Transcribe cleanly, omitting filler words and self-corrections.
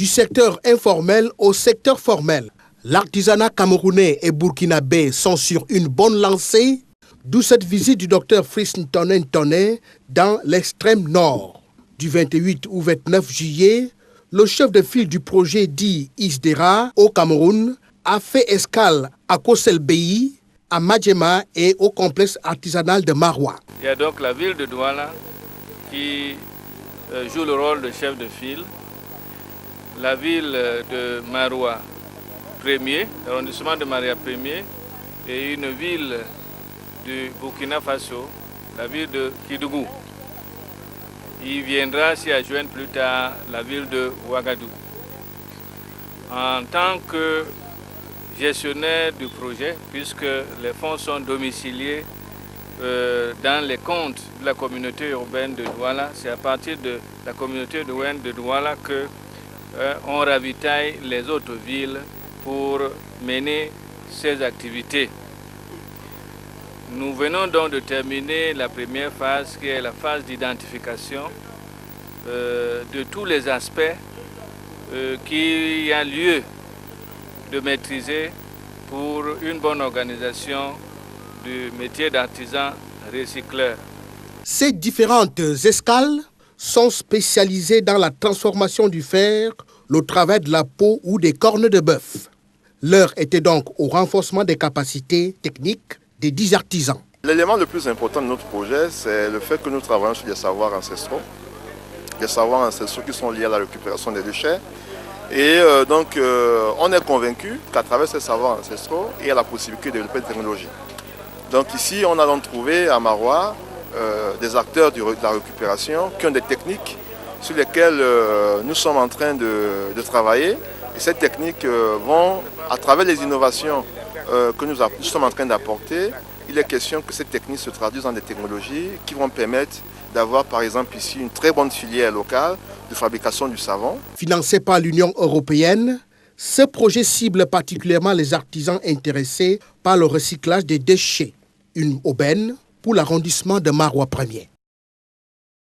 Du secteur informel au secteur formel, l'artisanat camerounais et burkinabé sont sur une bonne lancée, d'où cette visite du docteur Fritz Ntone dans l'extrême nord. Du 28 au 29 juillet, le chef de file du projet dit ISDERA au Cameroun a fait escale à Koselbei, à Madjema et au complexe artisanal de Maroua. Il y a donc la ville de Douala qui joue le rôle de chef de file, la ville de Maroua 1er, l'arrondissement de Maroua 1er, et une ville du Burkina Faso, la ville de Kidougou. Il viendra s'y adjoindre plus tard la ville de Ouagadougou. En tant que gestionnaire du projet, puisque les fonds sont domiciliés dans les comptes de la communauté urbaine de Douala, c'est à partir de la communauté urbaine de Douala qu'on ravitaille les autres villes pour mener ces activités. Nous venons donc de terminer la première phase, qui est la phase d'identification de tous les aspects qu'il y a lieu de maîtriser pour une bonne organisation du métier d'artisan recycleur. Ces différentes escales sont spécialisées dans la transformation du fer, le travail de la peau ou des cornes de bœuf. L'heure était donc au renforcement des capacités techniques des 10 artisans. L'élément le plus important de notre projet, c'est le fait que nous travaillons sur des savoirs ancestraux. Des savoirs ancestraux qui sont liés à la récupération des déchets. Et donc, on est convaincu qu'à travers ces savoirs ancestraux, il y a la possibilité de développer une technologie. Donc ici, on a donc trouvé à Maroua des acteurs de la récupération qui ont des techniques sur lesquelles nous sommes en train de travailler. Et ces techniques vont, à travers les innovations que nous sommes en train d'apporter, il est question que ces techniques se traduisent dans des technologies qui vont permettre d'avoir par exemple ici une très bonne filière locale de fabrication du savon. Financé par l'Union européenne, ce projet cible particulièrement les artisans intéressés par le recyclage des déchets. Une aubaine pour l'arrondissement de Maroua 1er.